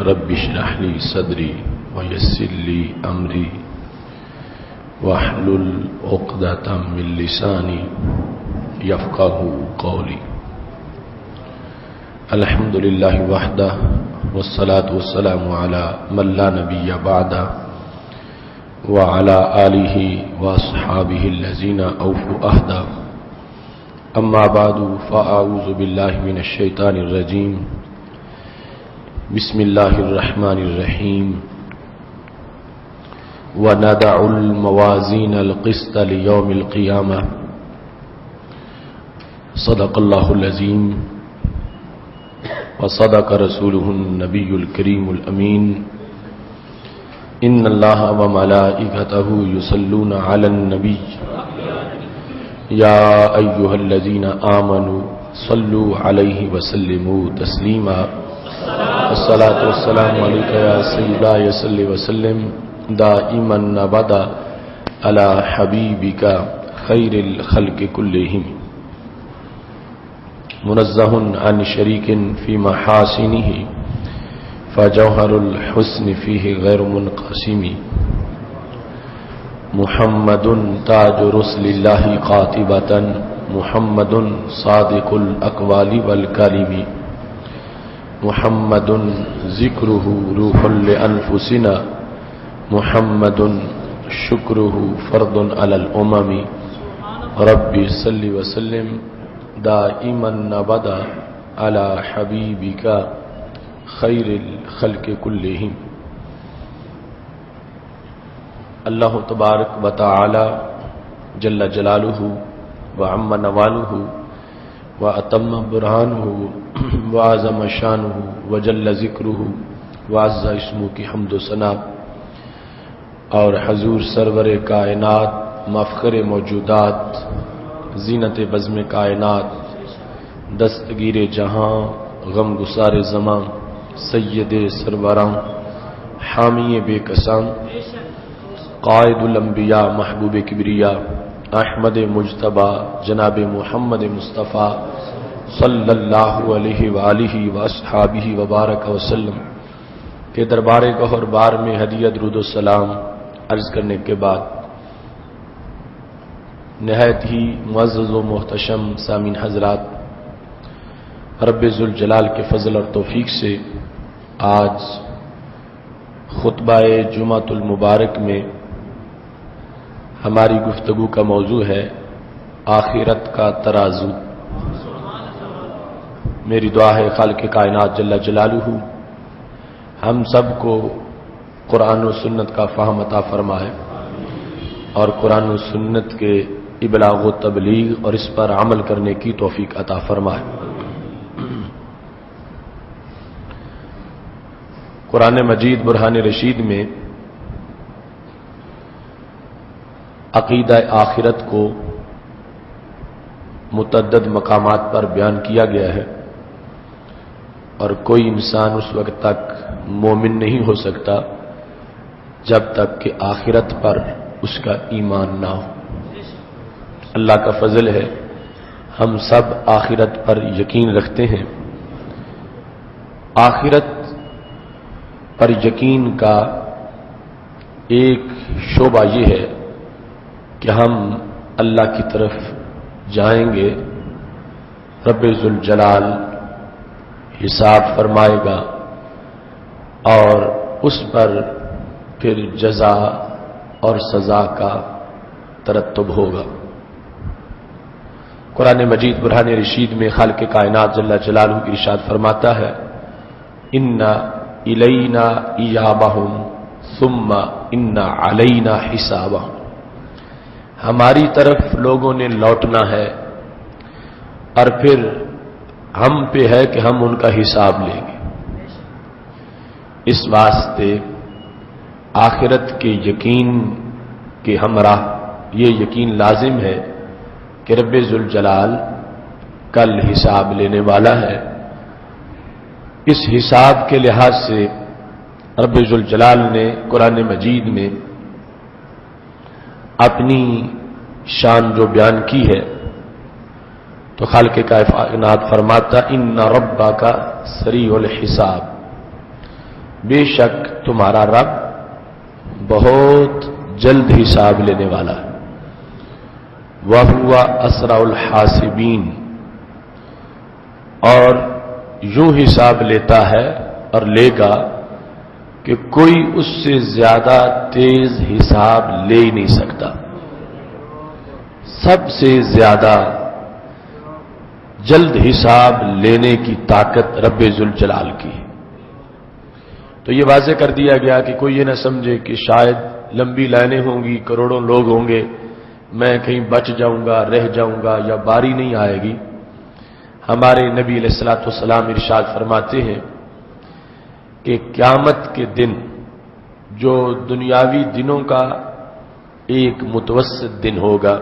رب اشرح لي صدري ويسر لي أمري واحلل عقدة من لساني يفقهوا قولي. الحمد لله وحده والصلاة والسلام على من لا نبي بعده وعلى آله وأصحابه الذين أوفوا عهده. أما بعد فأعوذ بالله من الشيطان الرجيم. بسم الله الرحمن الرحيم. وندع الموازين القسط ليوم القيامة. صدق الله العظيم وصدق رسوله النبي الكريم الأمين. إن الله وملائكته يصلون على النبي يا أيها الذين آمنوا صلوا عليه وسلموا تسليما. الصلاة والسلام عليك يا سيدنا يصلي وسلم دائما أبدا على حبيبك خير الخلق كلهم. منزه عن شريك في محاسنه فجوهر الحسن فيه غير منقسم. محمد تاج رسل الله قاطبة محمد صادق الأقوال والكلم. محمد ذكره روح لأنفسنا محمد شكره فرض على الأمم. ربي صل وسلم دائما أبدا على حبيبك خیر الخلق کلہم. اللہ تبارک و تعالی جل جلالہ وعم نوالہ واتم برہانہ وعظم شانہ وجل ذکرہ وعز اسمہ کی حمد و ثنا اور حضور سرور کائنات مفخر موجودات زینت بزم کائنات دستگیر جہاں غم گسار زمان سید سروراں حامی بے کساں قائد الانبیاء محبوب کبریا احمد مجتبی جناب محمد مصطفیٰ صلی اللہ علیہ وآلہ واصحابہ وبارک وسلم کے دربار گہر بار میں ہدیہ درود و سلام عرض کرنے کے بعد نہایت ہی معزز و محتشم سامعین حضرات، رب ذوالجلال کے فضل اور توفیق سے آج خطبہ جمعۃ المبارک میں ہماری گفتگو کا موضوع ہے آخرت کا ترازو. میری دعا ہے خالق کائنات جل جلالہ ہم سب کو قرآن و سنت کا فہم عطا فرمائے اور قرآن و سنت کے ابلاغ و تبلیغ اور اس پر عمل کرنے کی توفیق عطا فرمائے. قرآن مجید برہان رشید میں عقیدہ آخرت کو متعدد مقامات پر بیان کیا گیا ہے اور کوئی انسان اس وقت تک مومن نہیں ہو سکتا جب تک کہ آخرت پر اس کا ایمان نہ ہو. اللہ کا فضل ہے ہم سب آخرت پر یقین رکھتے ہیں. آخرت پر یقین کا ایک شعبہ یہ ہے کہ ہم اللہ کی طرف جائیں گے، رب ذوالجلال حساب فرمائے گا اور اس پر پھر جزا اور سزا کا ترتب ہوگا. قرآن مجید برہان رشید میں خالق کائنات جل جلالہ کی ارشاد فرماتا ہے ان الینا ایابہم ثم ان علینا حسابہم. ہماری طرف لوگوں نے لوٹنا ہے اور پھر ہم پہ ہے کہ ہم ان کا حساب لیں گے. اس واسطے آخرت کے یقین کے ہمراہ یہ یقین لازم ہے کہ رب ذوالجلال کل حساب لینے والا ہے. اس حساب کے لحاظ سے رب ذوالجلال نے قرآن مجید میں اپنی شان جو بیان کی ہے تو خالق کائنات فرماتا ان ربک سریع الحساب، بے شک تمہارا رب بہت جلد حساب لینے والا ہے. وَهُوَ أَسْرَعُ الْحَاسِبِينَ، اور یوں حساب لیتا ہے اور لے گا کہ کوئی اس سے زیادہ تیز حساب لے ہی نہیں سکتا. سب سے زیادہ جلد حساب لینے کی طاقت رب ذوالجلال کی. تو یہ واضح کر دیا گیا کہ کوئی یہ نہ سمجھے کہ شاید لمبی لائنیں ہوں گی، کروڑوں لوگ ہوں گے، میں کہیں بچ جاؤں گا، رہ جاؤں گا، یا باری نہیں آئے گی. ہمارے نبی علیہ الصلوۃ والسلام ارشاد فرماتے ہیں کہ قیامت کے دن جو دنیاوی دنوں کا ایک متوسط دن ہوگا،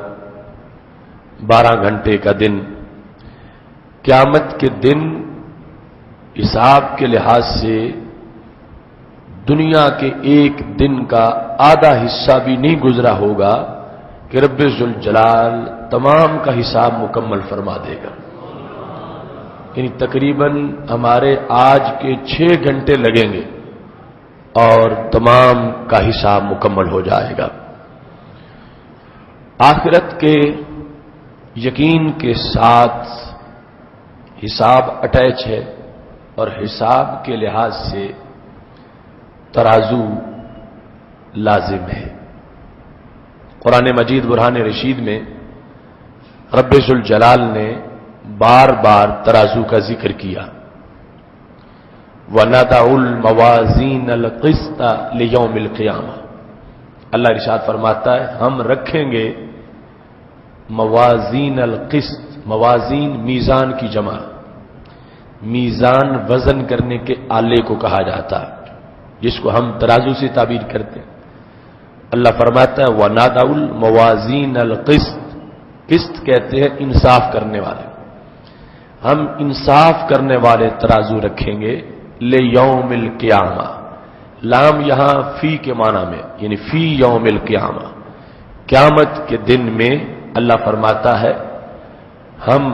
12 گھنٹے کا دن، قیامت کے دن حساب کے لحاظ سے دنیا کے ایک دن کا آدھا حصہ بھی نہیں گزرا ہوگا کہ رب ذوالجلال تمام کا حساب مکمل فرما دے گا. یعنی تقریباً ہمارے آج کے 6 گھنٹے لگیں گے اور تمام کا حساب مکمل ہو جائے گا. آخرت کے یقین کے ساتھ حساب اٹیچ ہے اور حساب کے لحاظ سے ترازو لازم ہے. قرآن مجید برہان رشید میں رب ذوالجلال نے بار بار ترازو کا ذکر کیا. وَنَضَعُ الْمَوَازِينَ الْقِسْطَ لِيَوْمِ الْقِيَامَةِ، اللہ ارشاد فرماتا ہے ہم رکھیں گے موازین القسط. موازین میزان کی جمع، میزان وزن کرنے کے آلے کو کہا جاتا ہے جس کو ہم ترازو سے تعبیر کرتے ہیں. اللہ فرماتا ہے وَنَضَعُ الْمَوَازِينَ الْقِسْطَ، قسط کہتے ہیں انصاف کرنے والے. ہم انصاف کرنے والے ترازو رکھیں گے لِيَوْمِ الْقِيَامَةِ. لام یہاں فی کے معنی میں، یعنی فی یوم القیامہ، قیامت کے دن میں اللہ فرماتا ہے ہم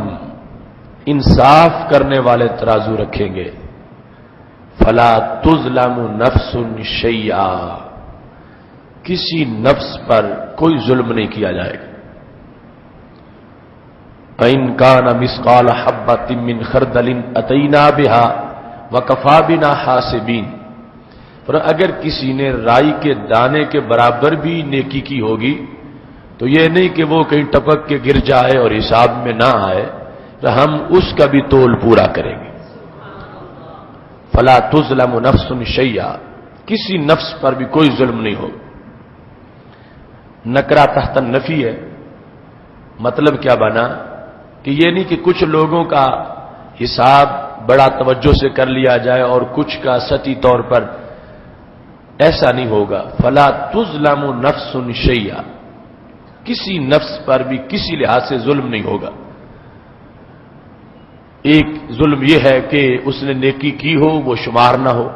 انصاف کرنے والے ترازو رکھیں گے. فَلَا تُظْلَمُ نَفْسٌ شَيْئًا، کسی نفس پر کوئی ظلم نہیں کیا جائے گا. فَإِنْ كَانَ مِثْقَالَ حَبَّةٍ مِّنْ خَرْدَلٍ أَتَيْنَا بِهَا وَكَفَىٰ بِنَا حَاسِبِينَ، پر اگر کسی نے رائی کے دانے کے برابر بھی نیکی کی ہوگی تو یہ نہیں کہ وہ کہیں ٹپک کے گر جائے اور حساب میں نہ آئے، تو ہم اس کا بھی تول پورا کریں گے. فَلَا تُظْلَمُ نَفْسٌ شَيْئًا، کسی نفس پر بھی کوئی ظلم نہیں ہوگا. نکرہ تحت النفی ہے. مطلب کیا بنا کہ یہ نہیں کہ کچھ لوگوں کا حساب بڑا توجہ سے کر لیا جائے اور کچھ کا سطحی طور پر، ایسا نہیں ہوگا. فَلَا تُظْلَمُ نَفْسٌ شَيْئًا، کسی نفس پر بھی کسی لحاظ سے ظلم نہیں ہوگا. ایک ظلم یہ ہے کہ اس نے نیکی کی ہو وہ شمار نہ ہو.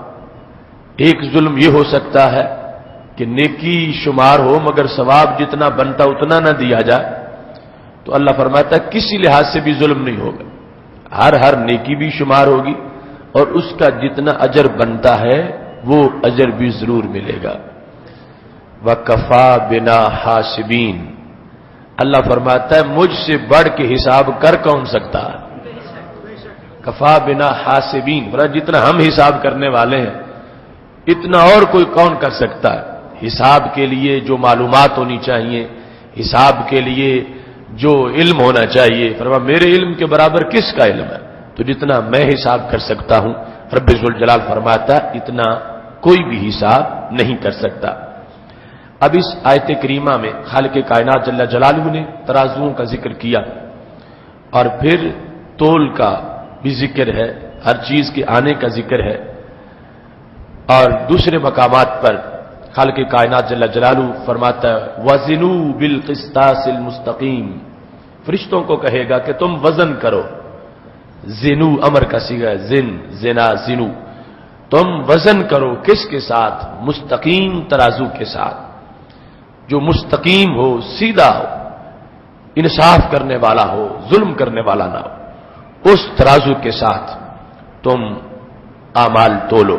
ایک ظلم یہ ہو سکتا ہے کہ نیکی شمار ہو مگر ثواب جتنا بنتا اتنا نہ دیا جائے. تو اللہ فرماتا ہے کسی لحاظ سے بھی ظلم نہیں ہوگا. ہر نیکی بھی شمار ہوگی اور اس کا جتنا اجر بنتا ہے وہ اجر بھی ضرور ملے گا. وَكَفَىٰ بِنَا حَاسِبِينَ، اللہ فرماتا ہے مجھ سے بڑھ کے حساب کر کون سکتا ہے. کفا بنا حاسبین، جتنا ہم حساب کرنے والے ہیں اتنا اور کوئی کون کر سکتا ہے. حساب کے لیے جو معلومات ہونی چاہیے، حساب کے لیے جو علم ہونا چاہیے، فرما میرے علم کے برابر کس کا علم ہے. تو جتنا میں حساب کر سکتا ہوں رب ذوالجلال فرماتا اتنا کوئی بھی حساب نہیں کر سکتا. اب اس آیت کریمہ میں خالق کائنات جل جلالہ نے ترازوؤں کا ذکر کیا اور پھر تول کا بھی ذکر ہے، ہر چیز کے آنے کا ذکر ہے. اور دوسرے مقامات پر خالق کائنات جل جلالہ فرماتا ہے وَزِنُوا بِالْقِسْطَاسِ الْمُسْتَقِيمِ، فرشتوں کو کہے گا کہ تم وزن کرو. زنو امر کا صیغہ ہے، زن زنا زنو، تم وزن کرو کس کے ساتھ؟ مستقیم ترازو کے ساتھ، جو مستقیم ہو، سیدھا ہو، انصاف کرنے والا ہو، ظلم کرنے والا نہ ہو. اس ترازو کے ساتھ تم اعمال تولو.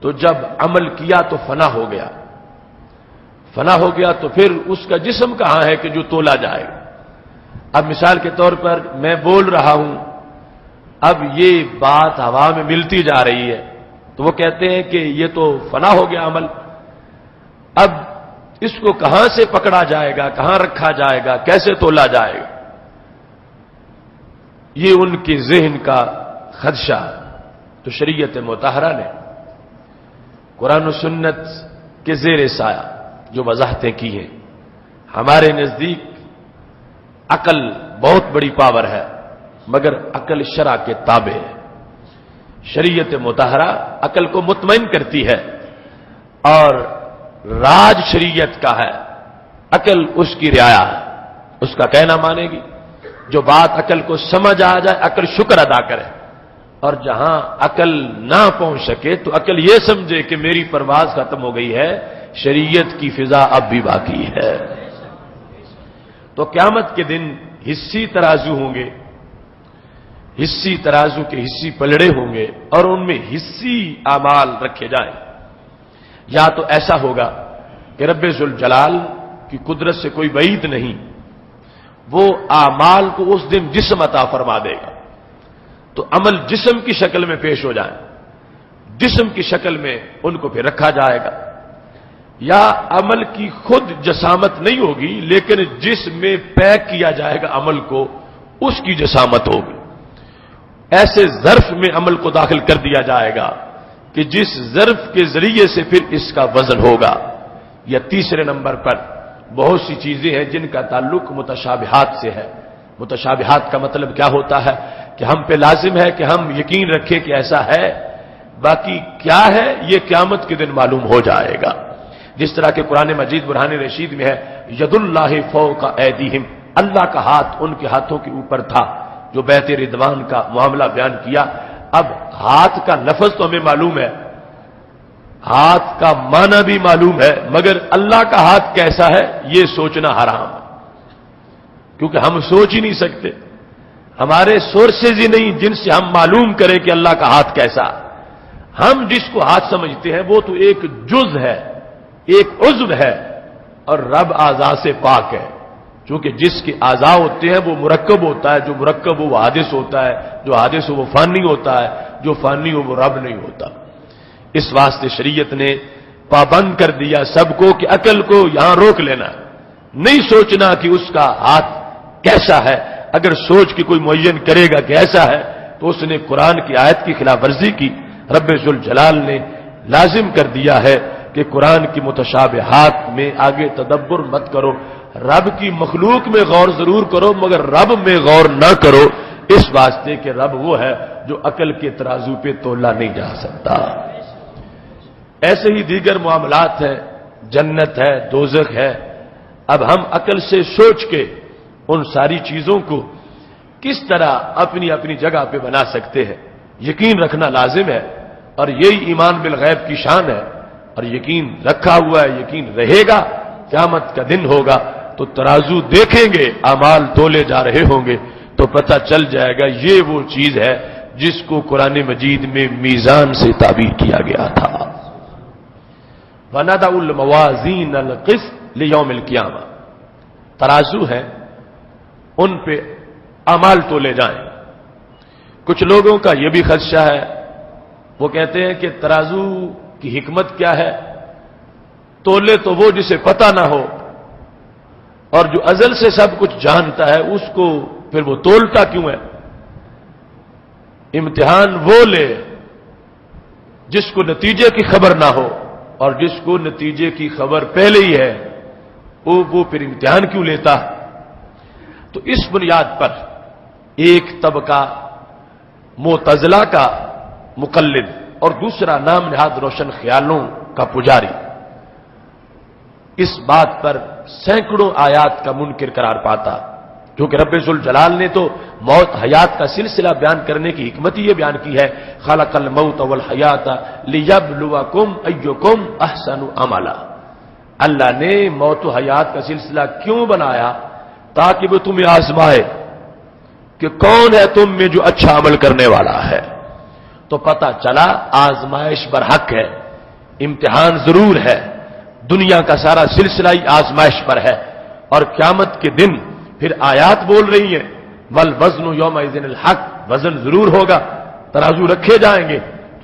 تو جب عمل کیا تو فنا ہو گیا، فنا ہو گیا تو پھر اس کا جسم کہاں ہے کہ جو تولا جائے گا؟ اب مثال کے طور پر میں بول رہا ہوں، اب یہ بات ہوا میں ملتی جا رہی ہے تو وہ کہتے ہیں کہ یہ تو فنا ہو گیا عمل، اب اس کو کہاں سے پکڑا جائے گا، کہاں رکھا جائے گا، کیسے تولا جائے گا؟ یہ ان کے ذہن کا خدشہ ہے۔ تو شریعت مطہرہ نے قرآن و سنت کے زیر سایہ جو وضاحتیں کی ہیں، ہمارے نزدیک عقل بہت بڑی پاور ہے مگر عقل شرع کے تابع ہے۔ شریعت مطہرہ عقل کو مطمئن کرتی ہے اور راج شریعت کا ہے، عقل اس کی رعایا ہے، اس کا کہنا مانے گی۔ جو بات عقل کو سمجھ آ جائے عقل شکر ادا کرے، اور جہاں عقل نہ پہنچ سکے تو عقل یہ سمجھے کہ میری پرواز ختم ہو گئی ہے، شریعت کی فضا اب بھی باقی ہے۔ تو قیامت کے دن حصی ترازو ہوں گے، حصی ترازو کے حصی پلڑے ہوں گے اور ان میں حصی اعمال رکھے جائیں۔ یا تو ایسا ہوگا کہ رب ذوالجلال کی قدرت سے کوئی بعید نہیں، وہ اعمال کو اس دن جسم عطا فرما دے گا تو عمل جسم کی شکل میں پیش ہو جائیں، جسم کی شکل میں ان کو پھر رکھا جائے گا۔ یا عمل کی خود جسامت نہیں ہوگی لیکن جسم میں پیک کیا جائے گا عمل کو، اس کی جسامت ہوگی۔ ایسے ظرف میں عمل کو داخل کر دیا جائے گا کہ جس ظرف کے ذریعے سے پھر اس کا وزن ہوگا۔ یا تیسرے نمبر پر بہت سی چیزیں ہیں جن کا تعلق متشابہات سے ہے۔ متشابہات کا مطلب کیا ہوتا ہے کہ ہم پہ لازم ہے کہ ہم یقین رکھیں کہ ایسا ہے، باقی کیا ہے یہ قیامت کے دن معلوم ہو جائے گا۔ جس طرح کہ قرآن مجید برہان رشید میں ہے ید اللہ فوق ایدیہم، اللہ کا ہاتھ ان کے ہاتھوں کے اوپر تھا، جو بیت رضوان کا معاملہ بیان کیا۔ اب ہاتھ کا لفظ تو ہمیں معلوم ہے، ہاتھ کا معنی بھی معلوم ہے، مگر اللہ کا ہاتھ کیسا ہے یہ سوچنا حرام ہے، کیونکہ ہم سوچ ہی نہیں سکتے، ہمارے سورسز ہی نہیں جن سے ہم معلوم کریں کہ اللہ کا ہاتھ کیسا۔ ہم جس کو ہاتھ سمجھتے ہیں وہ تو ایک جز ہے، ایک عضو ہے، اور رب اعضاء سے پاک ہے، چونکہ جس کے اعضاء ہوتے ہیں وہ مرکب ہوتا ہے، جو مرکب ہو وہ حادث ہوتا ہے، جو حادث ہو وہ فانی ہوتا ہے، جو فانی ہو وہ رب نہیں ہوتا۔ اس واسطے شریعت نے پابند کر دیا سب کو کہ عقل کو یہاں روک لینا، نہیں سوچنا کہ اس کا ہاتھ کیسا ہے۔ اگر سوچ کے کوئی معین کرے گا کہ ایسا ہے تو اس نے قرآن کی آیت کی خلاف ورزی کی۔ رب ذوالجلال نے لازم کر دیا ہے کہ قرآن کی متشابہات میں آگے تدبر مت کرو، رب کی مخلوق میں غور ضرور کرو مگر رب میں غور نہ کرو، اس واسطے کہ رب وہ ہے جو عقل کے ترازو پہ تولا نہیں جا سکتا۔ ایسے ہی دیگر معاملات ہیں، جنت ہے، دوزخ ہے۔ اب ہم عقل سے سوچ کے ان ساری چیزوں کو کس طرح اپنی اپنی جگہ پہ بنا سکتے ہیں، یقین رکھنا لازم ہے، اور یہی ایمان بالغیب کی شان ہے، اور یقین رکھا ہوا ہے، یقین رہے گا۔ قیامت کا دن ہوگا تو ترازو دیکھیں گے، اعمال تولے جا رہے ہوں گے تو پتہ چل جائے گا یہ وہ چیز ہے جس کو قرآن مجید میں میزان سے تعبیر کیا گیا تھا۔ وَنَضَعُ الْمَوَازِينَ الْقِسْطَ لِيَوْمِ الْقِيَامَةِ، ترازو ہے، ان پہ اعمال تولے جائیں۔ کچھ لوگوں کا یہ بھی خدشہ ہے، وہ کہتے ہیں کہ ترازو کی حکمت کیا ہے؟ تولے تو وہ جسے پتہ نہ ہو، اور جو ازل سے سب کچھ جانتا ہے اس کو پھر وہ تولتا کیوں ہے؟ امتحان وہ لے جس کو نتیجے کی خبر نہ ہو، اور جس کو نتیجے کی خبر پہلے ہی ہے وہ پھر امتحان کیوں لیتا؟ تو اس بنیاد پر ایک طبقہ معتزلہ کا مقلد اور دوسرا نام نہاد روشن خیالوں کا پجاری اس بات پر سینکڑوں آیات کا منکر قرار پاتا، کیونکہ رب ذوالجلال نے تو موت حیات کا سلسلہ بیان کرنے کی حکمت یہ بیان کی ہے، خلق الموت والحیات لیبلوکم ایکم احسن عملا۔ اللہ نے موت و حیات کا سلسلہ کیوں بنایا؟ تاکہ وہ تمہیں آزمائے کہ کون ہے تم میں جو اچھا عمل کرنے والا ہے۔ تو پتہ چلا آزمائش برحق ہے، امتحان ضرور ہے، دنیا کا سارا سلسلہ ہی آزمائش پر ہے، اور قیامت کے دن پھر آیات بول رہی ہیں والوزن یومئذ الحق، وزن ضرور ہوگا، ترازو رکھے جائیں گے۔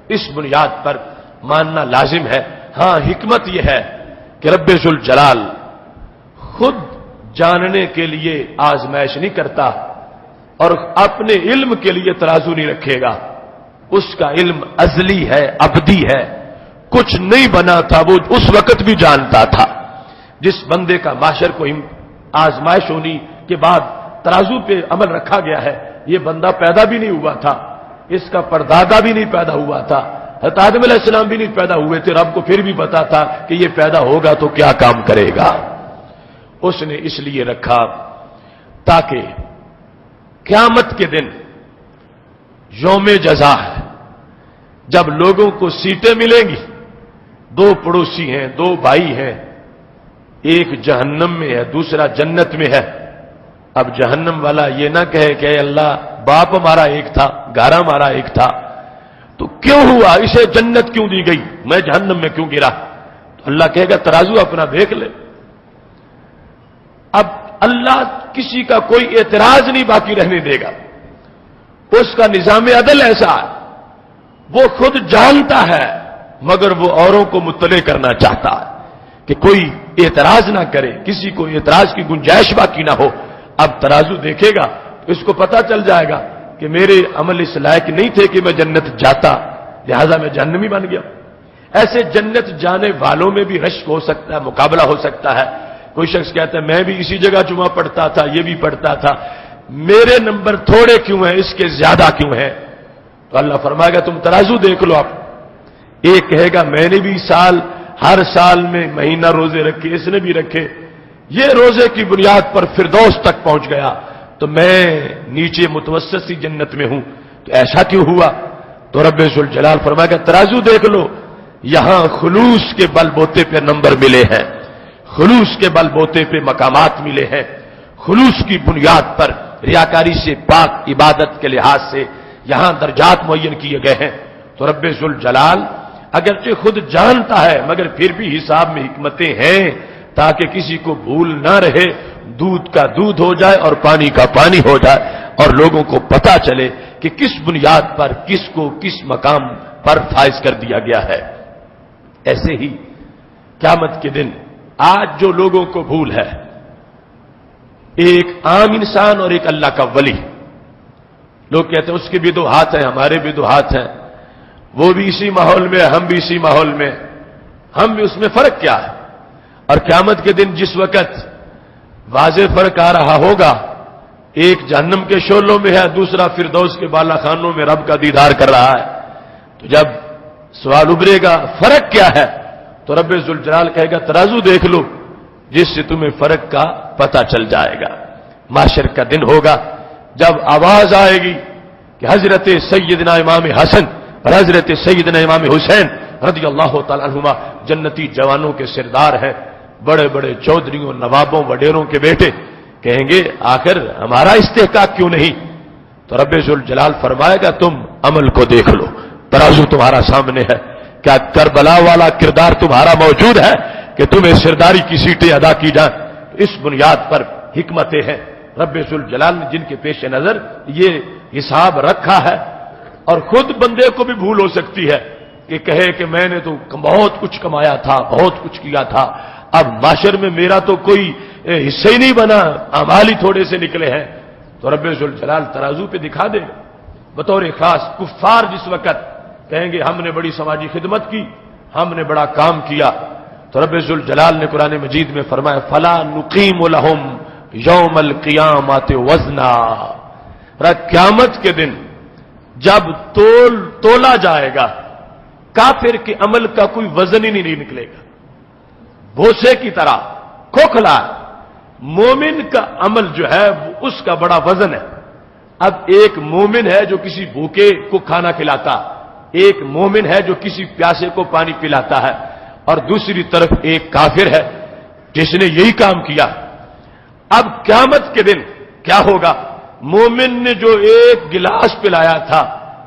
اس بنیاد پر ماننا لازم ہے۔ ہاں حکمت یہ ہے کہ رب ذوالجلال خود جاننے کے لیے آزمائش نہیں کرتا اور اپنے علم کے لیے ترازو نہیں رکھے گا، اس کا علم ازلی ہے، ابدی ہے، کچھ نہیں بنا تھا وہ اس وقت بھی جانتا تھا۔ جس بندے کا معاشر کو آزمائش ہونے کے بعد ترازو پہ عمل رکھا گیا ہے، یہ بندہ پیدا بھی نہیں ہوا تھا، اس کا پردادا بھی نہیں پیدا ہوا تھا، حضرت آدم علیہ السلام بھی نہیں پیدا ہوئے تھے، رب کو پھر بھی پتا تھا کہ یہ پیدا ہوگا تو کیا کام کرے گا۔ اس نے اس لیے رکھا تاکہ قیامت کے دن یوم جزا ہے، جب لوگوں کو سیٹیں ملیں گی، دو پڑوسی ہیں، دو بھائی ہیں، ایک جہنم میں ہے دوسرا جنت میں ہے۔ اب جہنم والا یہ نہ کہے کہ اے اللہ باپ ہمارا ایک تھا، گھر ہمارا ایک تھا، تو کیوں ہوا، اسے جنت کیوں دی گئی، میں جہنم میں کیوں گرا؟ تو اللہ کہے گا ترازو اپنا دیکھ لے۔ اب اللہ کسی کا کوئی اعتراض نہیں باقی رہنے دے گا، اس کا نظام عدل ایسا ہے، وہ خود جانتا ہے مگر وہ اوروں کو مطلع کرنا چاہتا ہے کہ کوئی اعتراض نہ کرے، کسی کو اعتراض کی گنجائش باقی نہ ہو۔ اب ترازو دیکھے گا تو اس کو پتا چل جائے گا کہ میرے عمل اس لائق نہیں تھے کہ میں جنت جاتا، لہذا میں جہنمی بن گیا۔ ایسے جنت جانے والوں میں بھی رشک ہو سکتا ہے، مقابلہ ہو سکتا ہے۔ کوئی شخص کہتا ہے میں بھی اسی جگہ جمعہ پڑھتا تھا، یہ بھی پڑھتا تھا، میرے نمبر تھوڑے کیوں ہیں، اس کے زیادہ کیوں ہیں؟ تو اللہ فرمائے گا تم ترازو دیکھ لو۔ آپ ایک کہے گا میں نے بھی ہر سال میں مہینہ روزے رکھے، اس نے بھی رکھے، یہ روزے کی بنیاد پر فردوس تک پہنچ گیا، تو میں نیچے متوسط سی جنت میں ہوں، تو ایسا کیوں ہوا؟ تو رب ذوالجلال فرمائے گا ترازو دیکھ لو، یہاں خلوص کے بل بوتے پہ نمبر ملے ہیں، خلوص کے بل بوتے پہ مقامات ملے ہیں، خلوص کی بنیاد پر ریاکاری سے پاک عبادت کے لحاظ سے یہاں درجات معین کیے گئے ہیں۔ تو رب ذوالجلال اگرچہ خود جانتا ہے مگر پھر بھی حساب میں حکمتیں ہیں تاکہ کسی کو بھول نہ رہے، دودھ کا دودھ ہو جائے اور پانی کا پانی ہو جائے، اور لوگوں کو پتا چلے کہ کس بنیاد پر کس کو کس مقام پر فائز کر دیا گیا ہے۔ ایسے ہی قیامت کے دن آج جو لوگوں کو بھول ہے، ایک عام انسان اور ایک اللہ کا ولی، لوگ کہتے ہیں اس کے بھی دو ہاتھ ہیں، ہمارے بھی دو ہاتھ ہیں، وہ بھی اسی ماحول میں، ہم بھی اسی ماحول میں، ہم بھی، اس میں فرق کیا ہے؟ اور قیامت کے دن جس وقت واضح فرق آ رہا ہوگا، ایک جہنم کے شعلوں میں ہے، دوسرا فردوس کے بالا خانوں میں رب کا دیدار کر رہا ہے، تو جب سوال ابھرے گا فرق کیا ہے، تو رب ذوالجلال کہے گا ترازو دیکھ لو، جس سے تمہیں فرق کا پتہ چل جائے گا۔ معاشر کا دن ہوگا جب آواز آئے گی کہ حضرت سیدنا امام حسن اور حضرت سیدنا امام حسین رضی اللہ تعالیٰ عنہما جنتی جوانوں کے سردار ہیں، بڑے بڑے چودھریوں، نوابوں، وڈیروں کے بیٹے، کہیں گے آخر ہمارا استحقاق کیوں نہیں؟ تو رب ذوالجلال فرمائے گا تم عمل کو دیکھ لو، ترازو تمہارا سامنے ہے، کیا کربلا والا کردار تمہارا موجود ہے کہ تمہیں سرداری کی سیٹیں ادا کی جائیں؟ اس بنیاد پر حکمتیں ہیں رب ذوالجلال نے جن کے پیش نظر یہ حساب رکھا ہے۔ اور خود بندے کو بھی بھول ہو سکتی ہے کہ کہے کہ میں نے تو بہت کچھ کمایا تھا، بہت کچھ کیا تھا، اب معاشر میں میرا تو کوئی حصہ ہی نہیں بنا، اعمال ہی تھوڑے سے نکلے ہیں، تو رب ذوالجلال ترازو پہ دکھا دے۔ بطور خاص کفار جس وقت کہیں گے ہم نے بڑی سماجی خدمت کی، ہم نے بڑا کام کیا، تو رب ذوالجلال نے قرآن مجید میں فرمایا فَلَا نُقِيمُ لَهُمْ يَوْمَ الْقِيَامَةِ وَزْنًا، قیامت کے دن جب تولا جائے گا، کافر کے عمل کا کوئی وزن ہی نہیں نکلے گا، بھوسے کی طرح کھوکھلا۔ مومن کا عمل جو ہے اس کا بڑا وزن ہے۔ اب ایک مومن ہے جو کسی بھوکے کو کھانا کھلاتا، ایک مومن ہے جو کسی پیاسے کو پانی پلاتا ہے، اور دوسری طرف ایک کافر ہے جس نے یہی کام کیا۔ اب قیامت کے دن کیا ہوگا؟ مومن نے جو ایک گلاس پلایا تھا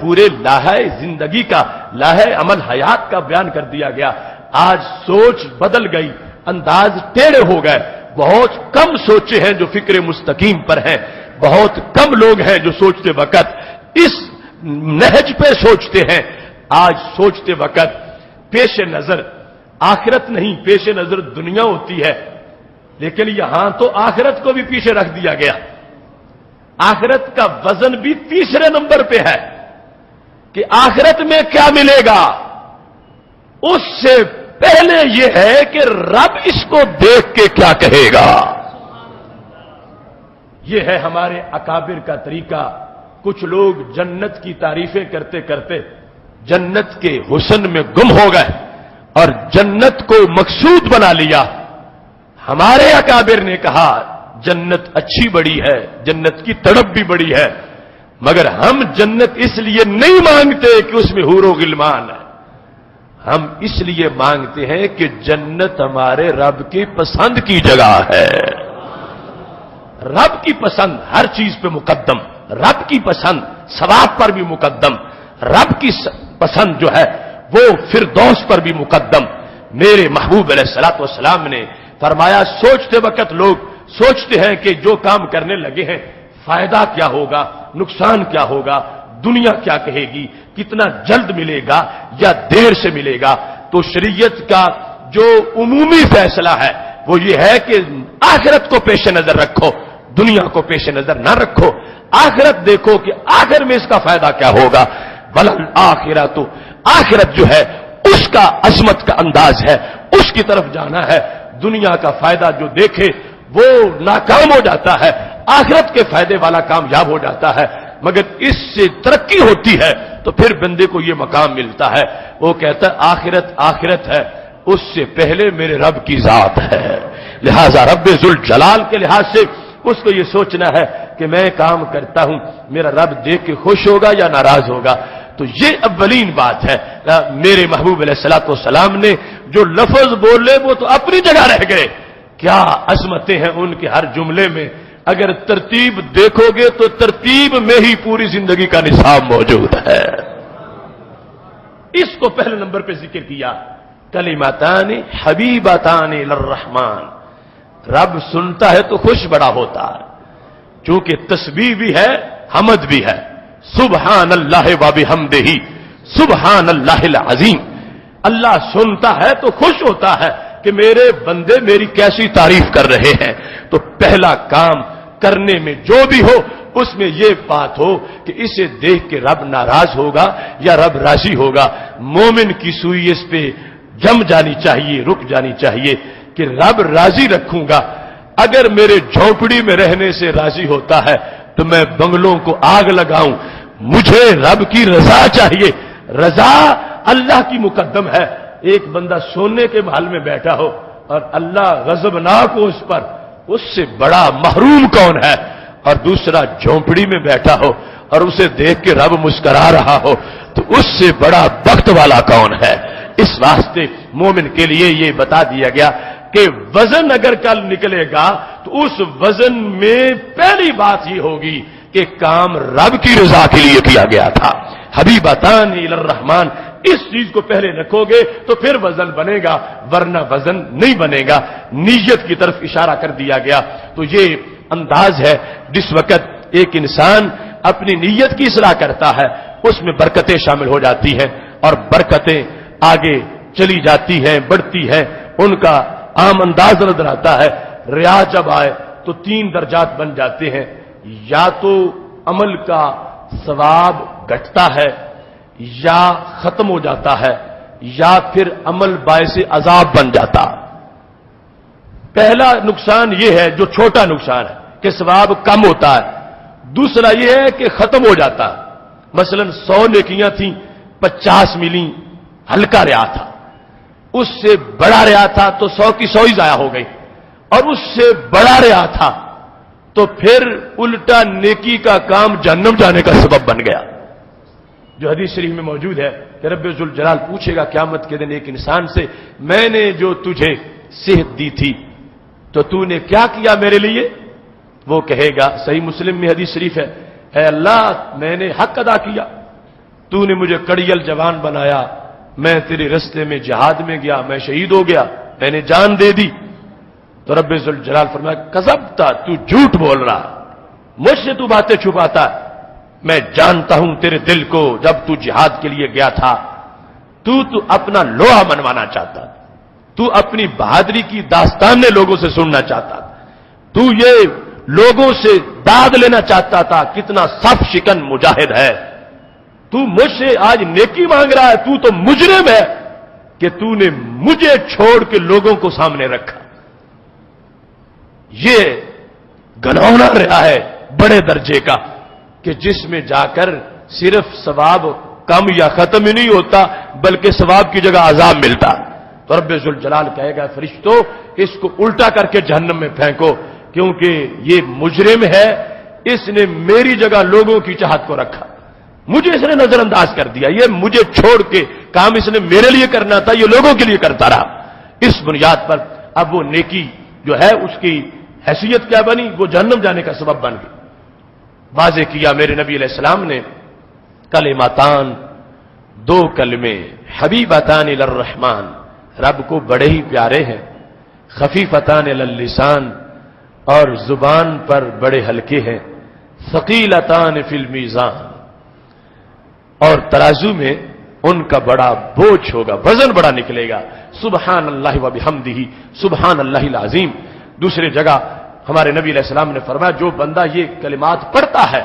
پورے لاہے زندگی کا، لاہے عمل حیات کا بیان کر دیا گیا۔ آج سوچ بدل گئی، انداز ٹیڑھے ہو گئے، بہت کم سوچے ہیں جو فکر مستقیم پر ہیں، بہت کم لوگ ہیں جو سوچتے وقت اس نہج پہ سوچتے ہیں۔ آج سوچتے وقت پیش نظر آخرت نہیں، پیش نظر دنیا ہوتی ہے، لیکن یہاں تو آخرت کو بھی پیچھے رکھ دیا گیا۔ آخرت کا وزن بھی تیسرے نمبر پہ ہے کہ آخرت میں کیا ملے گا، اس سے پہلے یہ ہے کہ رب اس کو دیکھ کے کیا کہے گا۔ یہ ہے ہمارے اکابر کا طریقہ۔ کچھ لوگ جنت کی تعریفیں کرتے کرتے جنت کے حسن میں گم ہو گئے اور جنت کو مقصود بنا لیا۔ ہمارے اکابر نے کہا جنت اچھی بڑی ہے، جنت کی تڑپ بھی بڑی ہے، مگر ہم جنت اس لیے نہیں مانگتے کہ اس میں حور و غلمان ہے، ہم اس لیے مانگتے ہیں کہ جنت ہمارے رب کی پسند کی جگہ ہے۔ رب کی پسند ہر چیز پہ مقدم، رب کی پسند ثواب پر بھی مقدم، رب کی پسند جو ہے وہ فردوس پر بھی مقدم۔ میرے محبوب علیہ الصلوۃ والسلام نے فرمایا سوچتے وقت لوگ سوچتے ہیں کہ جو کام کرنے لگے ہیں فائدہ کیا ہوگا، نقصان کیا ہوگا، دنیا کیا کہے گی، کتنا جلد ملے گا یا دیر سے ملے گا۔ تو شریعت کا جو عمومی فیصلہ ہے وہ یہ ہے کہ آخرت کو پیش نظر رکھو، دنیا کو پیش نظر نہ رکھو، آخرت دیکھو کہ آخر میں اس کا فائدہ کیا ہوگا۔ وَلَلْآخِرَةُ، آخرت جو ہے اس کا عظمت کا انداز ہے، اس کی طرف جانا ہے۔ دنیا کا فائدہ جو دیکھے وہ ناکام ہو جاتا ہے، آخرت کے فائدے والا کامیاب ہو جاتا ہے، مگر اس سے ترقی ہوتی ہے تو پھر بندے کو یہ مقام ملتا ہے، وہ کہتا ہے آخرت آخرت ہے، اس سے پہلے میرے رب کی ذات ہے۔ لہذا رب ذوالجلال کے لحاظ سے اس کو یہ سوچنا ہے کہ میں کام کرتا ہوں میرا رب دیکھ کے خوش ہوگا یا ناراض ہوگا۔ تو یہ اولین بات ہے۔ میرے محبوب علیہ الصلوۃ والسلام نے جو لفظ بولے وہ تو اپنی جگہ رہ گئے، کیا عظمتیں ہیں ان کے ہر جملے میں۔ اگر ترتیب دیکھو گے تو ترتیب میں ہی پوری زندگی کا نصاب موجود ہے۔ اس کو پہلے نمبر پہ ذکر کیا، کلمتان حبیبتان للرحمن، رب سنتا ہے تو خوش بڑا ہوتا ہے، چونکہ تسبیح بھی ہے حمد بھی ہے۔ سبحان اللہ و بحمدہ سبحان اللہ العظیم، اللہ سنتا ہے تو خوش ہوتا ہے کہ میرے بندے میری کیسی تعریف کر رہے ہیں۔ تو پہلا کام کرنے میں جو بھی ہو اس میں یہ بات ہو کہ اسے دیکھ کے رب ناراض ہوگا یا رب راضی ہوگا۔ مومن کی سوئی اس پہ جم جانی چاہیے، رک جانی چاہیے کہ رب راضی رکھوں گا۔ اگر میرے جھونپڑی میں رہنے سے راضی ہوتا ہے تو میں بنگلوں کو آگ لگاؤں، مجھے رب کی رضا چاہیے، رضا اللہ کی مقدم ہے۔ ایک بندہ سونے کے محل میں بیٹھا ہو اور اللہ غضبناک ہو اس پر، اس سے بڑا محروم کون ہے؟ اور دوسرا جھونپڑی میں بیٹھا ہو اور اسے دیکھ کے رب مسکرا رہا ہو تو اس سے بڑا بخت والا کون ہے؟ اس واسطے مومن کے لیے یہ بتا دیا گیا کہ وزن اگر کل نکلے گا تو اس وزن میں پہلی بات یہ ہوگی کہ کام رب کی رضا کے لیے کیا گیا تھا۔ حبیبتان الی الرحمن، اس چیز کو پہلے رکھو گے تو پھر وزن بنے گا، ورنہ وزن نہیں بنے گا۔ نیت کی طرف اشارہ کر دیا گیا۔ تو یہ انداز ہے جس وقت ایک انسان اپنی نیت کی اصلاح کرتا ہے اس میں برکتیں شامل ہو جاتی ہیں اور برکتیں آگے چلی جاتی ہیں، بڑھتی ہیں، ان کا عام انداز نظر آتا ہے۔ ریا جب آئے تو 3 درجات بن جاتے ہیں، یا تو عمل کا ثواب گھٹتا ہے یا ختم ہو جاتا ہے یا پھر عمل باعث عذاب بن جاتا۔ پہلا نقصان یہ ہے جو چھوٹا نقصان ہے کہ ثواب کم ہوتا ہے، دوسرا یہ ہے کہ ختم ہو جاتا ہے۔ مثلا 100 نیکیاں تھیں، 50 ملی، ہلکا ریا تھا، اس سے بڑا ریا تھا تو 100 کی 100 ہی ضائع ہو گئی، اور اس سے بڑا ریا تھا تو پھر الٹا نیکی کا کام جہنم جانے کا سبب بن گیا، جو حدیث شریف میں موجود ہے کہ رب ذوالجلال پوچھے گا قیامت کے دن ایک انسان سے، میں نے جو تجھے صحت دی تھی تو تو نے کیا کیا میرے لیے؟ وہ کہے گا، صحیح مسلم میں حدیث شریف ہے اے اللہ میں نے حق ادا کیا، تو نے مجھے کڑیل جوان بنایا، میں تیرے رستے میں جہاد میں گیا، میں شہید ہو گیا، میں نے جان دے دی۔ تو رب ذوالجلال فرمایا کذبتا، تو جھوٹ بول رہا، مجھ سے تو باتیں چھپاتا ہے، میں جانتا ہوں تیرے دل کو، جب تو جہاد کے لیے گیا تھا تو اپنا لوہا منوانا چاہتا، تو اپنی بہادری کی داستانیں لوگوں سے سننا چاہتا، تو یہ لوگوں سے داد لینا چاہتا تھا کتنا صف شکن مجاہد ہے، تو مجھ سے آج نیکی مانگ رہا ہے، تو مجرم ہے کہ تو نے مجھے چھوڑ کے لوگوں کو سامنے رکھا۔ یہ گناؤنا رہا ہے بڑے درجے کا کہ جس میں جا کر صرف ثواب کم یا ختم ہی نہیں ہوتا بلکہ ثواب کی جگہ عذاب ملتا۔ تو رب ذوالجلال کہے گا فرشتوں اس کو الٹا کر کے جہنم میں پھینکو، کیونکہ یہ مجرم ہے، اس نے میری جگہ لوگوں کی چاہت کو رکھا، مجھے اس نے نظر انداز کر دیا، یہ مجھے چھوڑ کے کام اس نے میرے لیے کرنا تھا، یہ لوگوں کے لیے کرتا رہا۔ اس بنیاد پر اب وہ نیکی جو ہے اس کی حیثیت کیا بنی؟ وہ جہنم جانے کا سبب بن گئی۔ واضح کیا میرے نبی علیہ السلام نے کلماتان، دو کلمے حبیبتان الی الرحمن، رب کو بڑے ہی پیارے ہیں، خفیفتان علی اللسان، اور زبان پر بڑے ہلکے ہیں، ثقیلتان فی المیزان، اور ترازو میں ان کا بڑا بوجھ ہوگا، وزن بڑا نکلے گا۔ سبحان اللہ و بحمدہ سبحان اللہ العظیم۔ دوسری جگہ ہمارے نبی علیہ السلام نے فرمایا جو بندہ یہ کلمات پڑھتا ہے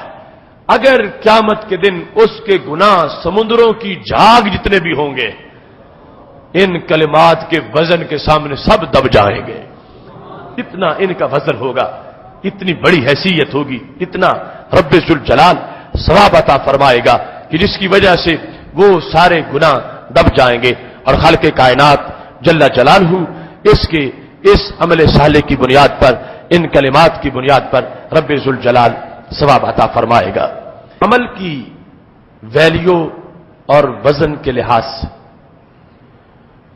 اگر قیامت کے دن اس کے گناہ سمندروں کی جھاگ جتنے بھی ہوں گے ان کلمات کے وزن کے سامنے سب دب جائیں گے، اتنا ان کا وزن ہوگا، اتنی بڑی حیثیت ہوگی، اتنا رب ذوالجلال ثواب عطا فرمائے گا کہ جس کی وجہ سے وہ سارے گناہ دب جائیں گے، اور خالق کائنات جل جلالہ اس عمل صالح کی بنیاد پر، ان کلمات کی بنیاد پر رب ذوالجلال ثواب عطا فرمائے گا۔ عمل کی ویلیو اور وزن کے لحاظ سے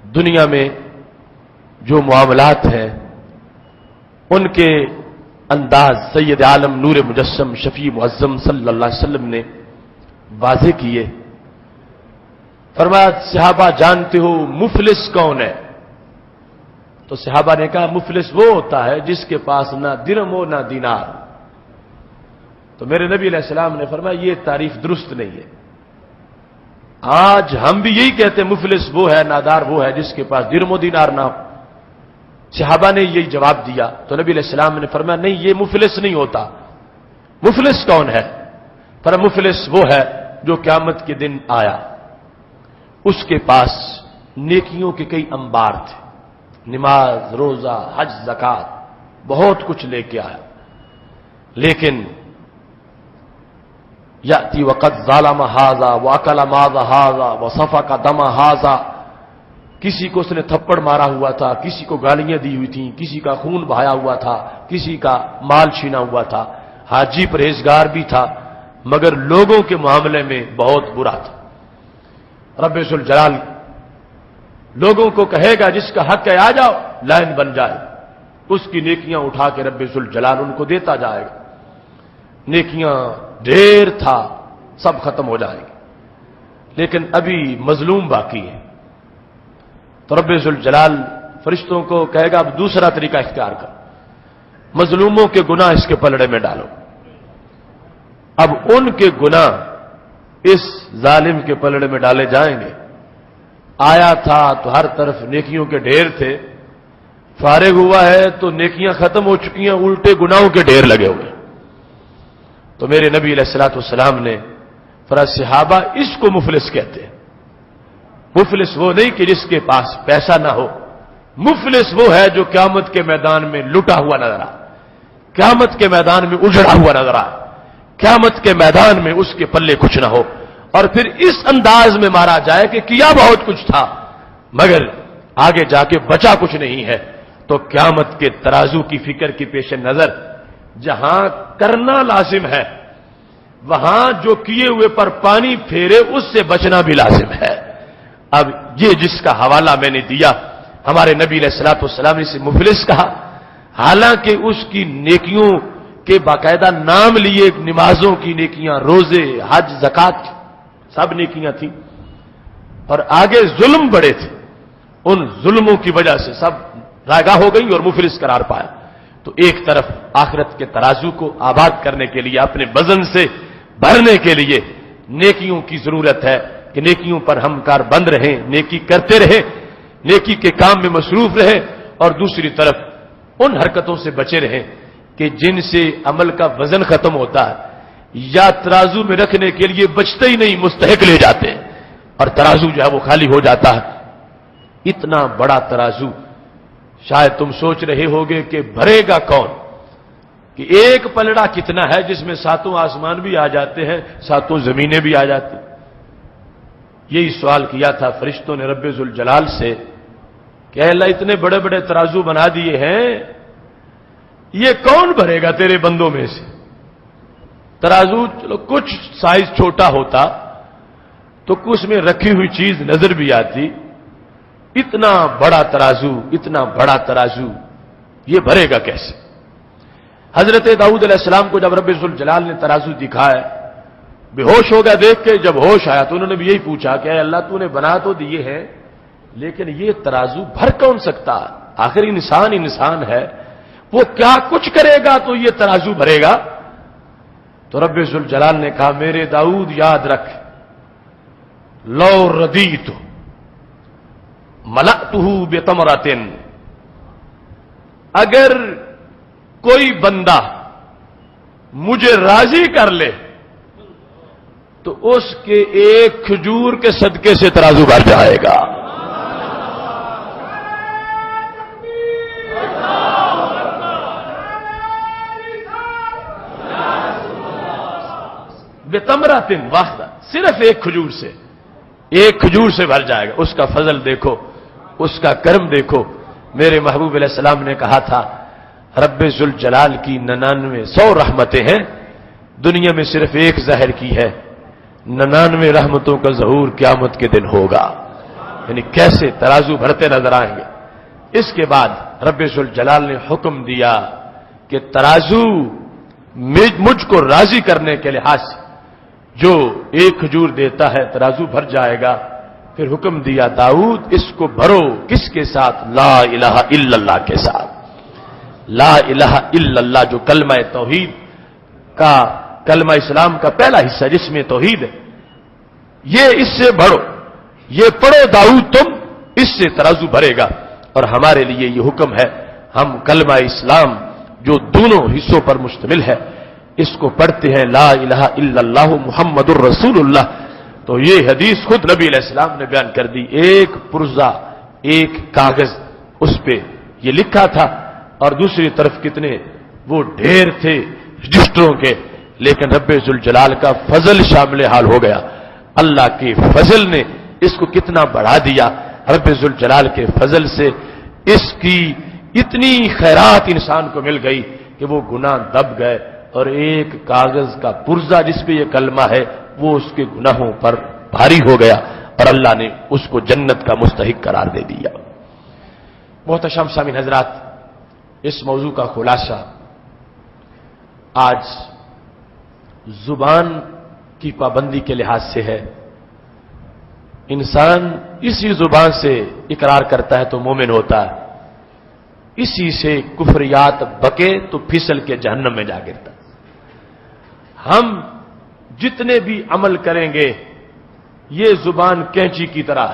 دنیا میں جو معاملات ہیں ان کے انداز سید عالم نور مجسم شفیع معظم صلی اللہ علیہ وسلم نے واضح کیے۔ فرمایا صحابہ جانتے ہو مفلس کون ہے؟ تو صحابہ نے کہا مفلس وہ ہوتا ہے جس کے پاس نہ درہم ہو نہ دینار۔ تو میرے نبی علیہ السلام نے فرمایا یہ تعریف درست نہیں ہے، آج ہم بھی یہی کہتے ہیں مفلس وہ ہے، نادار وہ ہے جس کے پاس درہم و دینار نہ ہو۔ صحابہ نے یہی جواب دیا تو نبی علیہ السلام نے فرمایا نہیں یہ مفلس نہیں ہوتا۔ مفلس کون ہے؟ فرمایا مفلس وہ ہے جو قیامت کے دن آیا، اس کے پاس نیکیوں کے کئی انبار تھے، نماز روزہ حج زکات بہت کچھ لے کے آیا، لیکن یاتی وقت ظالم ھذا واکل ماذ ھذا وسفک دم ھذا، کسی کو اس نے تھپڑ مارا ہوا تھا، کسی کو گالیاں دی ہوئی تھیں، کسی کا خون بہایا ہوا تھا، کسی کا مال چھینا ہوا تھا، حاجی پرہیزگار بھی تھا مگر لوگوں کے معاملے میں بہت برا تھا۔ رب ذوالجلال لوگوں کو کہے گا جس کا حق ہے آ جاؤ، لائن بن جائے، اس کی نیکیاں اٹھا کے رب ذوالجلال ان کو دیتا جائے گا، نیکیاں ڈھیر تھا سب ختم ہو جائیں گے، لیکن ابھی مظلوم باقی ہے۔ تو رب ذوالجلال فرشتوں کو کہے گا اب دوسرا طریقہ اختیار کر، مظلوموں کے گناہ اس کے پلڑے میں ڈالو۔ اب ان کے گناہ اس ظالم کے پلڑے میں ڈالے جائیں گے، آیا تھا تو ہر طرف نیکیوں کے ڈھیر تھے، فارغ ہوا ہے تو نیکیاں ختم ہو چکی ہیں، الٹے گناہوں کے ڈھیر لگے ہوئے۔ تو میرے نبی علیہ الصلوۃ والسلام نے فرمایا صحابہ اس کو مفلس کہتے ہیں، مفلس وہ نہیں کہ جس کے پاس پیسہ نہ ہو، مفلس وہ ہے جو قیامت کے میدان میں لٹا ہوا نظر آئے، قیامت کے میدان میں اجڑا ہوا نظر آئے، قیامت کے میدان میں اس کے پلے کچھ نہ ہو، اور پھر اس انداز میں مارا جائے کہ کیا بہت کچھ تھا مگر آگے جا کے بچا کچھ نہیں ہے۔ تو قیامت کے ترازو کی فکر کی پیش نظر جہاں کرنا لازم ہے وہاں جو کیے ہوئے پر پانی پھیرے اس سے بچنا بھی لازم ہے۔ اب یہ جس کا حوالہ میں نے دیا ہمارے نبی علیہ الصلوۃ والسلام نے اسے مفلس کہا، حالانکہ اس کی نیکیوں کہ باقاعدہ نام لیے نمازوں کی نیکیاں، روزے، حج، زکات، سب نیکیاں تھیں، اور آگے ظلم بڑے تھے، ان ظلموں کی وجہ سے سب رائگاں ہو گئی اور مفلس قرار پایا۔ تو ایک طرف آخرت کے ترازو کو آباد کرنے کے لیے، اپنے وزن سے بھرنے کے لیے نیکیوں کی ضرورت ہے کہ نیکیوں پر ہم کار بند رہیں، نیکی کرتے رہیں، نیکی کے کام میں مصروف رہیں، اور دوسری طرف ان حرکتوں سے بچے رہیں کہ جن سے عمل کا وزن ختم ہوتا ہے، یا ترازو میں رکھنے کے لیے بچتے ہی نہیں، مستحق لے جاتے ہیں اور ترازو جو ہے وہ خالی ہو جاتا ہے۔ اتنا بڑا ترازو شاید تم سوچ رہے ہوگے کہ بھرے گا کون، کہ ایک پلڑا کتنا ہے جس میں ساتوں آسمان بھی آ جاتے ہیں، ساتوں زمینیں بھی آ جاتی۔ یہی سوال کیا تھا فرشتوں نے رب ذوالجلال سے کہ اے اللہ اتنے بڑے بڑے ترازو بنا دیے ہیں، یہ کون بھرے گا تیرے بندوں میں سے؟ ترازو چلو کچھ سائز چھوٹا ہوتا تو کچھ میں رکھی ہوئی چیز نظر بھی آتی، اتنا بڑا ترازو، اتنا بڑا ترازو یہ بھرے گا کیسے؟ حضرت داؤد علیہ السلام کو جب رب ذوالجلال نے ترازو دکھایا، بے ہوش ہو گیا دیکھ کے، جب ہوش آیا تو انہوں نے بھی یہی پوچھا کہ اے اللہ تو نے بنا تو دیے ہیں لیکن یہ ترازو بھر کون سکتا؟ آخر انسان ہے، وہ کیا کچھ کرے گا تو یہ ترازو بھرے گا؟ تو رب ذوالجلال نے کہا میرے داؤد یاد رکھ، لو ردیت ملأتہ بتمرۃ، اگر کوئی بندہ مجھے راضی کر لے تو اس کے ایک کھجور کے صدقے سے ترازو بھر جائے گا۔ بتمرۃ واحدہ، صرف ایک کھجور سے، ایک کھجور سے بھر جائے گا۔ اس کا فضل دیکھو، اس کا کرم دیکھو۔ میرے محبوب علیہ السلام نے کہا تھا رب ذوالجلال کی 99 رحمتیں ہیں، دنیا میں صرف ایک ظاہر کی ہے، 99 رحمتوں کا ظہور قیامت کے دن ہوگا۔ یعنی کیسے ترازو بھرتے نظر آئیں گے۔ اس کے بعد رب ذوالجلال نے حکم دیا کہ ترازو مجھ کو راضی کرنے کے لحاظ سے جو ایک کھجور دیتا ہے ترازو بھر جائے گا۔ پھر حکم دیا داؤد اس کو بھرو، کس کے ساتھ؟ لا الہ الا اللہ کے ساتھ۔ لا الہ الا اللہ جو کلمہ توحید کا، کلمہ اسلام کا پہلا حصہ جس میں توحید ہے، یہ اس سے بھرو، یہ پڑھو داؤد تم، اس سے ترازو بھرے گا۔ اور ہمارے لیے یہ حکم ہے، ہم کلمہ اسلام جو دونوں حصوں پر مشتمل ہے اس کو پڑھتے ہیں، لا الہ الا اللہ محمد الرسول اللہ۔ تو یہ حدیث خود نبی علیہ السلام نے بیان کر دی، ایک پرزہ، ایک کاغذ، اس پہ یہ لکھا تھا، اور دوسری طرف کتنے وہ ڈھیر تھے رجسٹروں کے، لیکن رب ذوالجلال کا فضل شامل حال ہو گیا۔ اللہ کے فضل نے اس کو کتنا بڑھا دیا، رب ذوالجلال کے فضل سے اس کی اتنی خیرات انسان کو مل گئی کہ وہ گناہ دب گئے، اور ایک کاغذ کا پرزہ جس پہ یہ کلمہ ہے وہ اس کے گناہوں پر بھاری ہو گیا، اور اللہ نے اس کو جنت کا مستحق قرار دے دیا۔ محترم سامعین حضرات، اس موضوع کا خلاصہ آج زبان کی پابندی کے لحاظ سے ہے۔ انسان اسی زبان سے اقرار کرتا ہے تو مومن ہوتا ہے، اسی سے کفریات بکے تو پھسل کے جہنم میں جا گرتا۔ ہم جتنے بھی عمل کریں گے یہ زبان کینچی کی طرح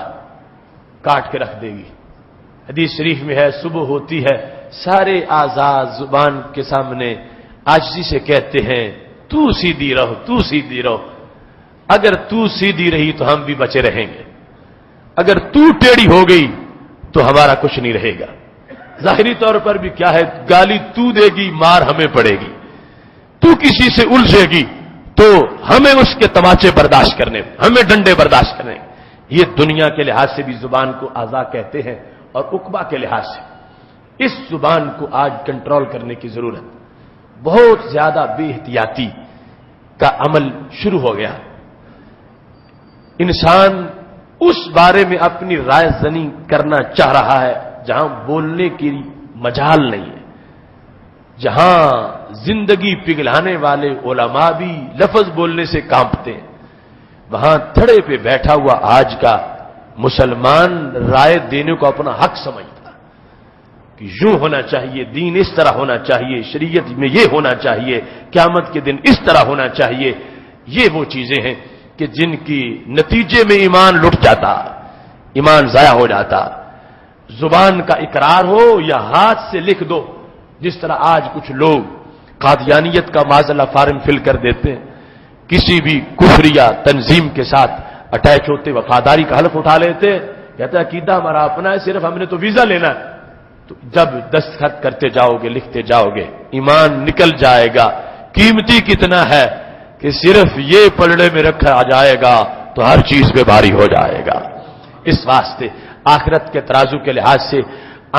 کاٹ کے رکھ دے گی۔ حدیث شریف میں ہے صبح ہوتی ہے سارے اعضاء زبان کے سامنے عاجزی سے کہتے ہیں تو سیدھی رہو، تو سیدھی رہو۔ اگر تو سیدھی رہی تو ہم بھی بچے رہیں گے، اگر تو ٹیڑھی ہو گئی تو ہمارا کچھ نہیں رہے گا۔ ظاہری طور پر بھی کیا ہے، گالی تو دے گی، مار ہمیں پڑے گی، تو کسی سے الجھے گی تو ہمیں اس کے تماچے برداشت کرنے، ہمیں ڈنڈے برداشت کرنے۔ یہ دنیا کے لحاظ سے بھی زبان کو اعضاء کہتے ہیں، اور عقبہ کے لحاظ سے اس زبان کو آج کنٹرول کرنے کی ضرورت۔ بہت زیادہ بے احتیاطی کا عمل شروع ہو گیا۔ انسان اس بارے میں اپنی رائے زنی کرنا چاہ رہا ہے جہاں بولنے کی مجال نہیں ہے، جہاں زندگی پگھلانے والے علماء بھی لفظ بولنے سے کانپتے ہیں، وہاں تھڑے پہ بیٹھا ہوا آج کا مسلمان رائے دینے کو اپنا حق سمجھتا کہ یوں ہونا چاہیے، دین اس طرح ہونا چاہیے، شریعت میں یہ ہونا چاہیے، قیامت کے دن اس طرح ہونا چاہیے. یہ وہ چیزیں ہیں کہ جن کی نتیجے میں ایمان لٹ جاتا، ایمان ضائع ہو جاتا. زبان کا اقرار ہو یا ہاتھ سے لکھ دو، جس طرح آج کچھ لوگ قادیانیت کا معاذ اللہ فارم فل کر دیتے ہیں، کسی بھی کفریہ تنظیم کے ساتھ اٹیچ ہوتے وفاداری کا حلف اٹھا لیتے، کہتا ہے عقیدہ ہمارا اپنا ہے، صرف ہم نے تو ویزا لینا ہے. تو جب دستخط کرتے جاؤ گے، لکھتے جاؤ گے، ایمان نکل جائے گا. قیمتی کتنا ہے کہ صرف یہ پلڑے میں رکھا جائے گا تو ہر چیز پہ بھاری ہو جائے گا. اس واسطے آخرت کے ترازو کے لحاظ سے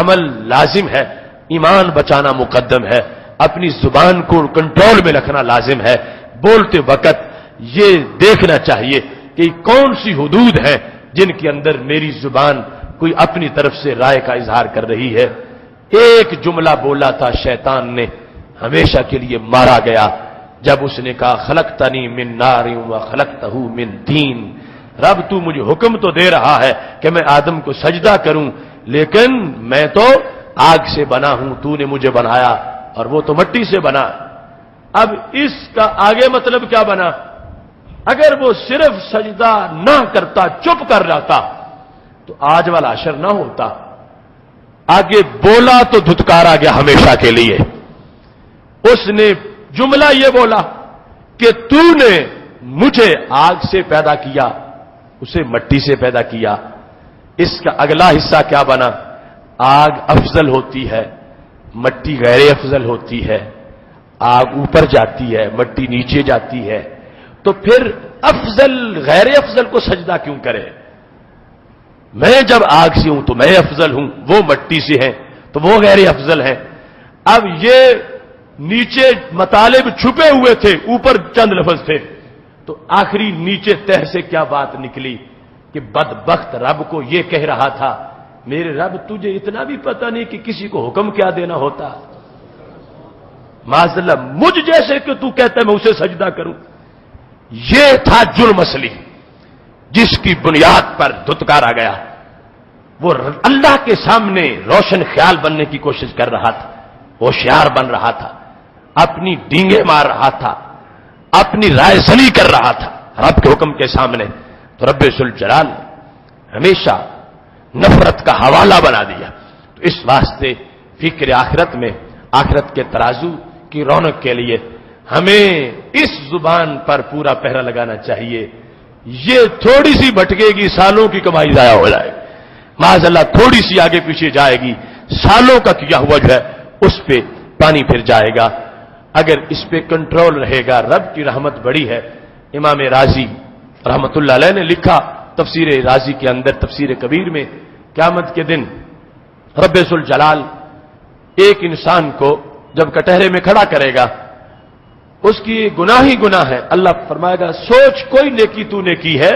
عمل لازم ہے، ایمان بچانا مقدم ہے، اپنی زبان کو کنٹرول میں رکھنا لازم ہے. بولتے وقت یہ دیکھنا چاہیے کہ کون سی حدود ہیں جن کے اندر میری زبان کوئی اپنی طرف سے رائے کا اظہار کر رہی ہے. ایک جملہ بولا تھا شیطان نے، ہمیشہ کے لیے مارا گیا، جب اس نے کہا خلقتنی من نار و خلقتہ من طین. رب تو مجھے حکم تو دے رہا ہے کہ میں آدم کو سجدہ کروں، لیکن میں تو آگ سے بنا ہوں، تو نے مجھے بنایا اور وہ تو مٹی سے بنا. اب اس کا آگے مطلب کیا بنا؟ اگر وہ صرف سجدہ نہ کرتا، چپ کر جاتا تو آج والا حشر نہ ہوتا. آگے بولا تو دھتکارا گیا ہمیشہ کے لیے. اس نے جملہ یہ بولا کہ تو نے مجھے آگ سے پیدا کیا، اسے مٹی سے پیدا کیا. اس کا اگلا حصہ کیا بنا؟ آگ افضل ہوتی ہے، مٹی غیر افضل ہوتی ہے. آگ اوپر جاتی ہے، مٹی نیچے جاتی ہے. تو پھر افضل غیر افضل کو سجدہ کیوں کرے؟ میں جب آگ سے ہوں تو میں افضل ہوں، وہ مٹی سے ہیں تو وہ غیر افضل ہیں. اب یہ نیچے مطالب چھپے ہوئے تھے، اوپر چند لفظ تھے. تو آخری نیچے تہ سے کیا بات نکلی کہ بدبخت رب کو یہ کہہ رہا تھا، میرے رب تجھے اتنا بھی پتہ نہیں کہ کسی کو حکم کیا دینا ہوتا. معاذ اللہ مجھ جیسے کہ تو کہتا ہے میں اسے سجدہ کروں. یہ تھا جرم اصلی جس کی بنیاد پر دھتکارا گیا. وہ اللہ کے سامنے روشن خیال بننے کی کوشش کر رہا تھا، ہوشیار بن رہا تھا، اپنی ڈینگیں مار رہا تھا، اپنی رائے زنی کر رہا تھا رب کے حکم کے سامنے. تو رب ذوالجلال ہمیشہ نفرت کا حوالہ بنا دیا. تو اس واسطے فکر آخرت میں، آخرت کے ترازو کی رونق کے لیے ہمیں اس زبان پر پورا پہرا لگانا چاہیے. یہ تھوڑی سی بھٹکے گی، سالوں کی کمائی ضائع ہو جائے گی. معاذ اللہ تھوڑی سی آگے پیچھے جائے گی، سالوں کا کیا ہوا جو ہے اس پہ پانی پھر جائے گا. اگر اس پہ کنٹرول رہے گا، رب کی رحمت بڑی ہے. امام رازی رحمت اللہ علیہ نے لکھا تفسیر رازی کے اندر، تفسیر کبیر میں، قیامت کے دن رب ذوالجلال ایک انسان کو جب کٹہرے میں کھڑا کرے گا، اس کی گناہ ہی گناہ ہے. اللہ فرمائے گا سوچ کوئی نیکی تو نے کی ہے؟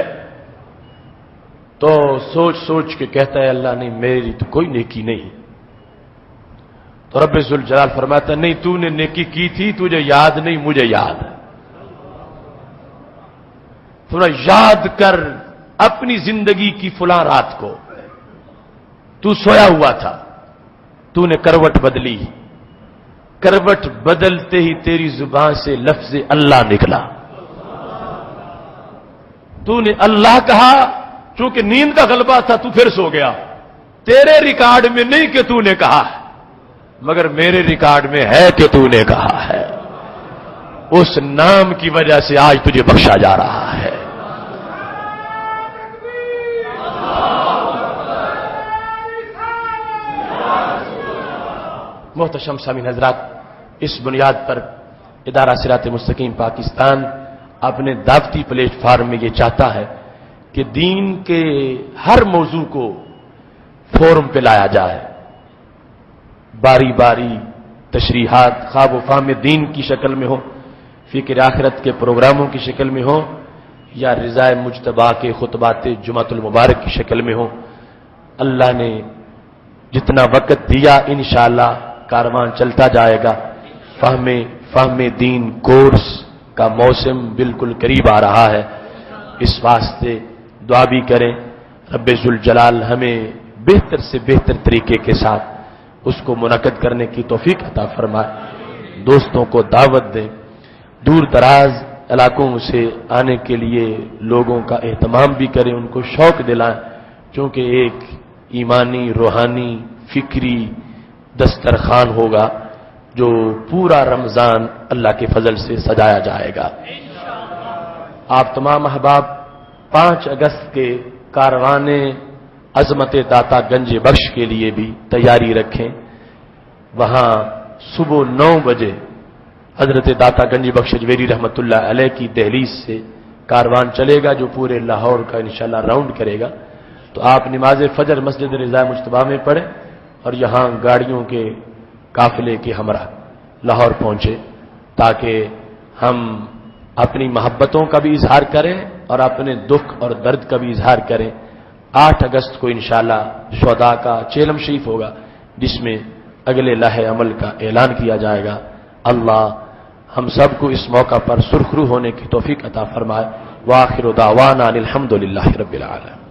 تو سوچ سوچ کے کہتا ہے اللہ نہیں، میری تو کوئی نیکی نہیں. تو رب ذوالجلال فرماتا ہے نہیں، تو نے نیکی کی تھی، تجھے یاد نہیں، مجھے یاد ہے. تھوڑا یاد کر اپنی زندگی کی فلاں رات کو، تو سویا ہوا تھا، تو نے کروٹ بدلی، کروٹ بدلتے ہی تیری زبان سے لفظ اللہ نکلا. تو نے اللہ کہا، چونکہ نیند کا غلبہ تھا تو پھر سو گیا. تیرے ریکارڈ میں نہیں کہ تو نے کہا ہے، مگر میرے ریکارڈ میں ہے کہ تو نے کہا ہے. اس نام کی وجہ سے آج تجھے بخشا جا رہا ہے. محتشم سامعین حضرات، اس بنیاد پر ادارہ صراط مستقیم پاکستان اپنے دعوتی پلیٹ فارم میں یہ چاہتا ہے کہ دین کے ہر موضوع کو فورم پہ لایا جائے. باری باری تشریحات خواب و فہم دین کی شکل میں ہو، فکر آخرت کے پروگراموں کی شکل میں ہو، یا رضا مجتبیٰ کے خطبات جمعۃ المبارک کی شکل میں ہو. اللہ نے جتنا وقت دیا انشاءاللہ کاروان چلتا جائے گا. فہم فہم دین کورس کا موسم بالکل قریب آ رہا ہے، اس واسطے دعا بھی کریں رب ذوالجلال ہمیں بہتر سے بہتر طریقے کے ساتھ اس کو منعقد کرنے کی توفیق عطا فرمائے، دوستوں کو دعوت دیں، دور دراز علاقوں سے آنے کے لیے لوگوں کا اہتمام بھی کریں، ان کو شوق دلائیں، چونکہ ایک ایمانی، روحانی، فکری دسترخوان ہوگا جو پورا رمضان اللہ کے فضل سے سجایا جائے گا۔ آپ تمام احباب 5 اگست کے کاروان عظمت داتا گنج بخش کے لیے بھی تیاری رکھیں، وہاں صبح 9 بجے حضرت داتا گنج بخش اجویری رحمت اللہ علیہ کی دہلیز سے کاروان چلے گا جو پورے لاہور کا انشاءاللہ راؤنڈ کرے گا، تو آپ نماز فجر مسجد رضا مجتبیٰ میں پڑھیں اور یہاں گاڑیوں کے قافلے کے ہمراہ لاہور پہنچے، تاکہ ہم اپنی محبتوں کا بھی اظہار کریں اور اپنے دکھ اور درد کا بھی اظہار کریں۔ 8 اگست کو انشاءاللہ شہداء کا چیلم شریف ہوگا، جس میں اگلے لمحے عمل کا اعلان کیا جائے گا۔ اللہ ہم سب کو اس موقع پر سرخرو ہونے کی توفیق عطا فرمائے۔ وآخر دعوانا الحمدللہ رب العالمین۔